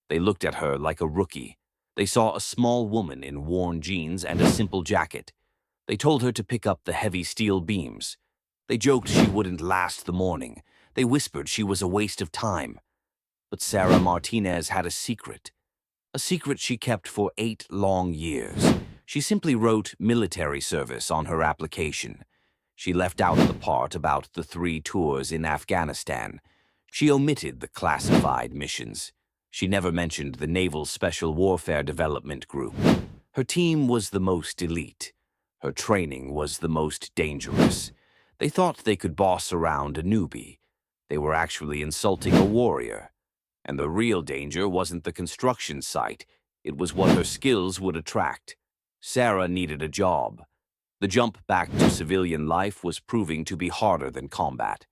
They looked at her like a rookie. They saw a small woman in worn jeans and a simple jacket. They told her to pick up the heavy steel beams. They joked she wouldn't last the morning. They whispered she was a waste of time. But Sarah Martinez had a secret she kept for 8 long years. She simply wrote military service on her application. She left out the part about the 3 tours in Afghanistan. She omitted the classified missions. She never mentioned the Naval Special Warfare Development Group. Her team was the most elite. Her training was the most dangerous. They thought they could boss around a newbie. They were actually insulting a warrior. And the real danger wasn't the construction site. It was what her skills would attract. Sarah needed a job. The jump back to civilian life was proving to be harder than combat.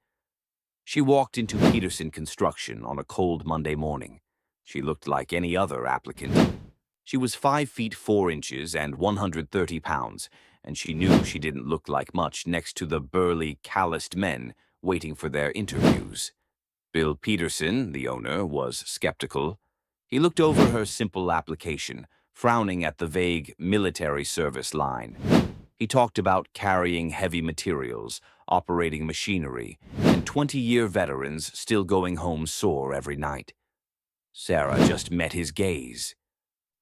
She walked into Peterson Construction on a cold Monday morning. She looked like any other applicant. She was 5 feet 4 inches and 130 pounds, and she knew she didn't look like much next to the burly, calloused men waiting for their interviews. Bill Peterson, the owner, was skeptical. He looked over her simple application, frowning at the vague military service line. He talked about carrying heavy materials, operating machinery, and 20-year veterans still going home sore every night. Sarah just met his gaze.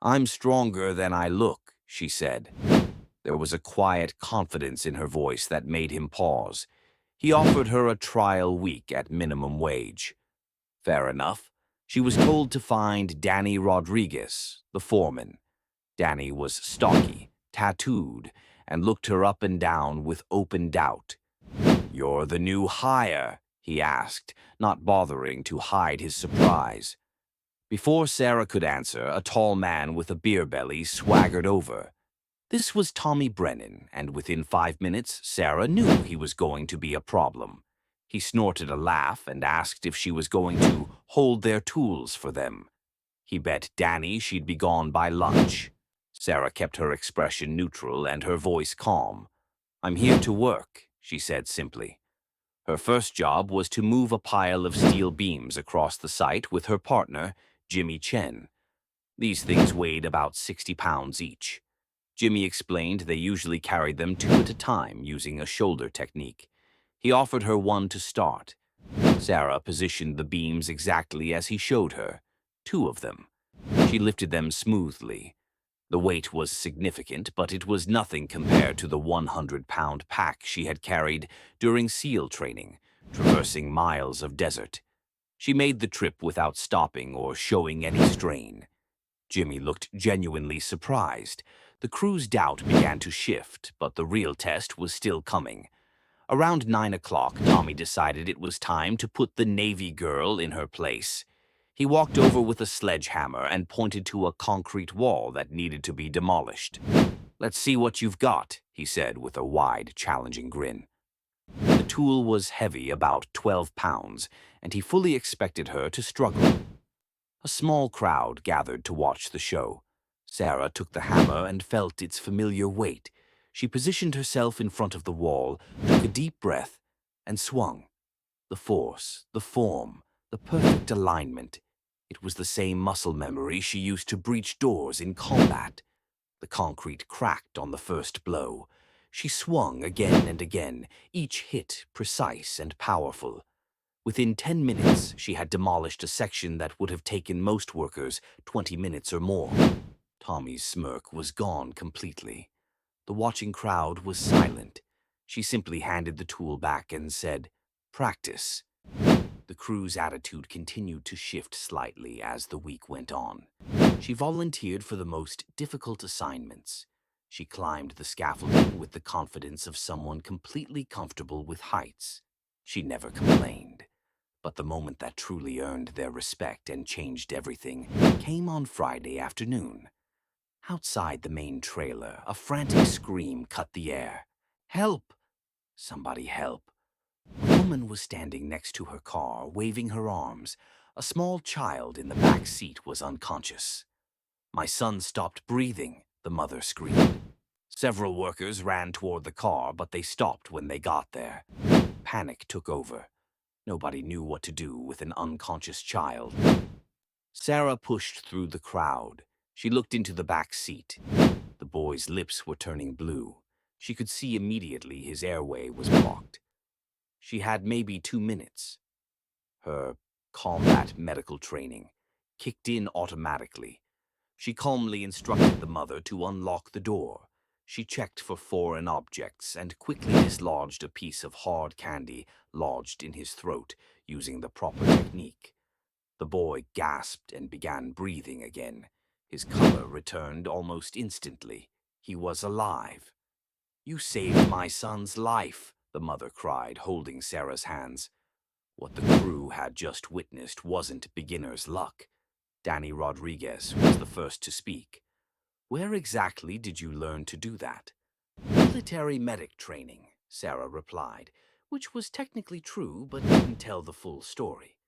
"I'm stronger than I look," she said. There was a quiet confidence in her voice that made him pause. He offered her a trial week at minimum wage. Fair enough. She was told to find Danny Rodriguez, the foreman. Danny was stocky, tattooed, and looked her up and down with open doubt. "You're the new hire?" he asked, not bothering to hide his surprise. Before Sarah could answer, a tall man with a beer belly swaggered over. This was Tommy Brennan, and within 5 minutes, Sarah knew he was going to be a problem. He snorted a laugh and asked if she was going to hold their tools for them. He bet Danny she'd be gone by lunch. Sarah kept her expression neutral and her voice calm. "I'm here to work," she said simply. Her first job was to move a pile of steel beams across the site with her partner, Jimmy Chen. These things weighed about 60 pounds each. Jimmy explained they usually carried them 2 at a time using a shoulder technique. He offered her one to start. Sarah positioned the beams exactly as he showed her, 2 of them. She lifted them smoothly. The weight was significant, but it was nothing compared to the 100-pound pack she had carried during SEAL training, traversing miles of desert. She made the trip without stopping or showing any strain. Jimmy looked genuinely surprised. The crew's doubt began to shift, but the real test was still coming. Around 9 o'clock, Tommy decided it was time to put the Navy girl in her place. He walked over with a sledgehammer and pointed to a concrete wall that needed to be demolished. "Let's see what you've got," he said with a wide, challenging grin. The tool was heavy, about 12 pounds, and he fully expected her to struggle. A small crowd gathered to watch the show. Sarah took the hammer and felt its familiar weight. She positioned herself in front of the wall, took a deep breath, and swung. The force, the form, the perfect alignment. It was the same muscle memory she used to breach doors in combat. The concrete cracked on the first blow. She swung again and again, each hit precise and powerful. Within 10 minutes, she had demolished a section that would have taken most workers 20 minutes or more. Tommy's smirk was gone completely. The watching crowd was silent. She simply handed the tool back and said, "Practice." The crew's attitude continued to shift slightly as the week went on. She volunteered for the most difficult assignments. She climbed the scaffolding with the confidence of someone completely comfortable with heights. She never complained. But the moment that truly earned their respect and changed everything came on Friday afternoon. Outside the main trailer, a frantic scream cut the air. "Help! Somebody help!" A woman was standing next to her car, waving her arms. A small child in the back seat was unconscious. "My son stopped breathing," the mother screamed. Several workers ran toward the car, but they stopped when they got there. Panic took over. Nobody knew what to do with an unconscious child. Sarah pushed through the crowd. She looked into the back seat. The boy's lips were turning blue. She could see immediately his airway was blocked. She had maybe 2 minutes. Her combat medical training kicked in automatically. She calmly instructed the mother to unlock the door. She checked for foreign objects and quickly dislodged a piece of hard candy lodged in his throat using the proper technique. The boy gasped and began breathing again. His color returned almost instantly. He was alive. "You saved my son's life," the mother cried, holding Sarah's hands. What the crew had just witnessed wasn't beginner's luck. Danny Rodriguez was the first to speak. "Where exactly did you learn to do that?" "Military medic training," Sarah replied, which was technically true but didn't tell the full story.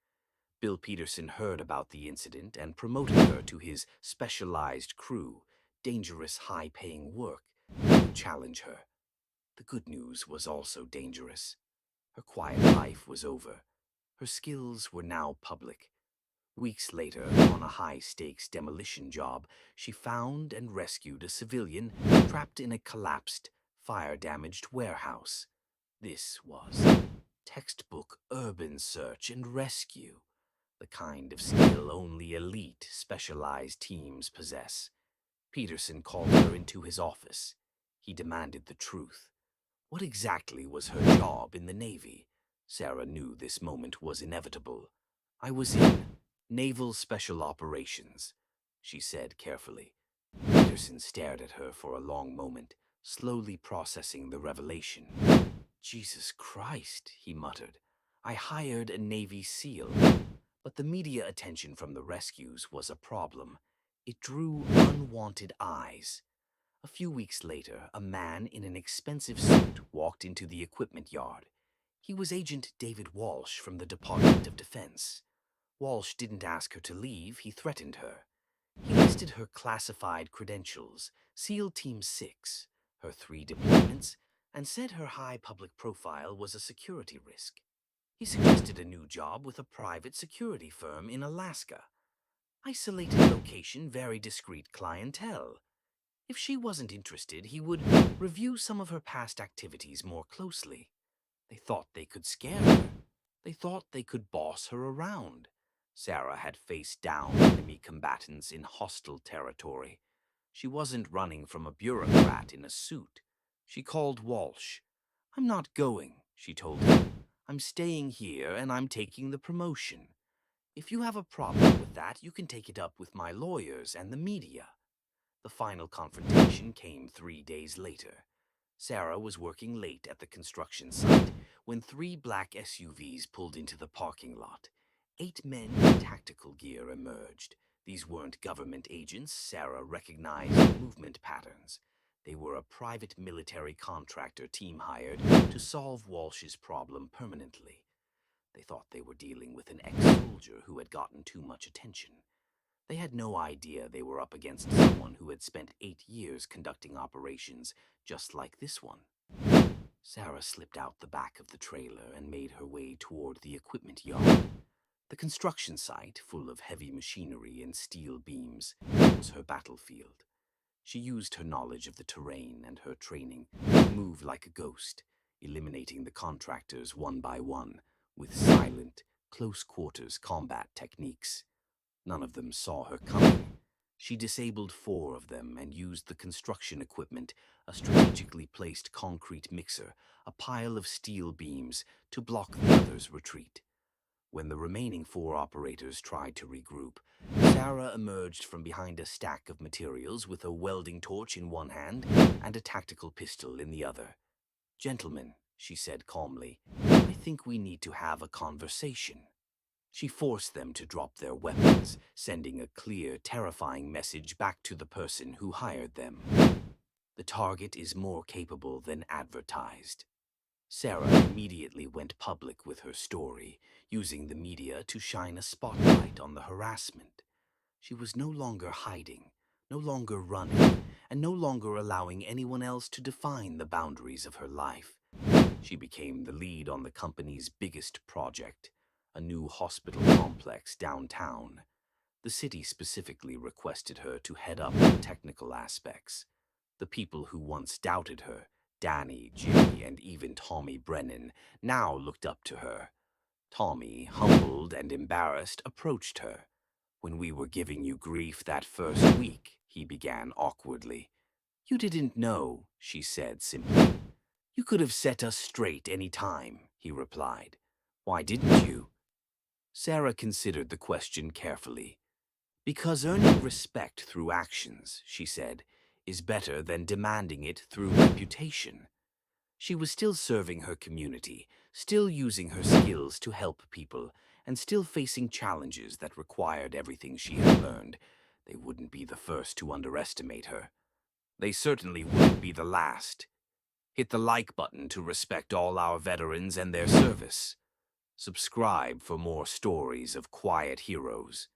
Bill Peterson heard about the incident and promoted her to his specialized crew, dangerous, high-paying work that would challenge her. The good news was also dangerous. Her quiet life was over. Her skills were now public. Weeks later, on a high-stakes demolition job, she found and rescued a civilian trapped in a collapsed, fire-damaged warehouse. This was textbook urban search and rescue, the kind of skill only elite, specialized teams possess. Peterson called her into his office. He demanded the truth. What exactly was her job in the Navy? Sarah knew this moment was inevitable. "I was in Naval Special Operations," she said carefully. Peterson stared at her for a long moment, slowly processing the revelation. "Jesus Christ," he muttered. "I hired a Navy SEAL." But the media attention from the rescues was a problem. It drew unwanted eyes. A few weeks later, a man in an expensive suit walked into the equipment yard. He was Agent David Walsh from the Department of Defense. Walsh didn't ask her to leave, he threatened her. He listed her classified credentials, SEAL Team 6, her 3 deployments, and said her high public profile was a security risk. He suggested a new job with a private security firm in Alaska. Isolated location, very discreet clientele. If she wasn't interested, he would review some of her past activities more closely. They thought they could scare her. They thought they could boss her around. Sarah had faced down enemy combatants in hostile territory. She wasn't running from a bureaucrat in a suit. She called Walsh. "I'm not going," she told him. "I'm staying here and I'm taking the promotion. If you have a problem with that, you can take it up with my lawyers and the media." The final confrontation came 3 days later. Sarah was working late at the construction site when 3 black SUVs pulled into the parking lot. 8 men in tactical gear emerged. These weren't government agents. Sarah recognized the movement patterns. They were a private military contractor team hired to solve Walsh's problem permanently. They thought they were dealing with an ex-soldier who had gotten too much attention. They had no idea they were up against someone who had spent 8 years conducting operations just like this one. Sarah slipped out the back of the trailer and made her way toward the equipment yard. The construction site, full of heavy machinery and steel beams, was her battlefield. She used her knowledge of the terrain and her training to move like a ghost, eliminating the contractors one by one with silent, close-quarters combat techniques. None of them saw her coming. She disabled 4 of them and used the construction equipment, a strategically placed concrete mixer, a pile of steel beams, to block the others' retreat. When the remaining 4 operators tried to regroup, Sarah emerged from behind a stack of materials with a welding torch in one hand and a tactical pistol in the other. "Gentlemen," she said calmly, "I think we need to have a conversation." She forced them to drop their weapons, sending a clear, terrifying message back to the person who hired them. "The target is more capable than advertised." Sarah immediately went public with her story, using the media to shine a spotlight on the harassment. She was no longer hiding, no longer running, and no longer allowing anyone else to define the boundaries of her life. She became the lead on the company's biggest project, a new hospital complex downtown. The city specifically requested her to head up the technical aspects. The people who once doubted her, Danny, Jimmy, and even Tommy Brennan, now looked up to her. Tommy, humbled and embarrassed, approached her. "When we were giving you grief that first week," he began awkwardly. "You didn't know," she said simply. "You could have set us straight any time," he replied. "Why didn't you?" Sarah considered the question carefully. "Because earning respect through actions," she said, "is better than demanding it through reputation." She was still serving her community, still using her skills to help people, and still facing challenges that required everything she had learned. They wouldn't be the first to underestimate her. They certainly wouldn't be the last. Hit the like button to respect all our veterans and their service. Subscribe for more stories of quiet heroes.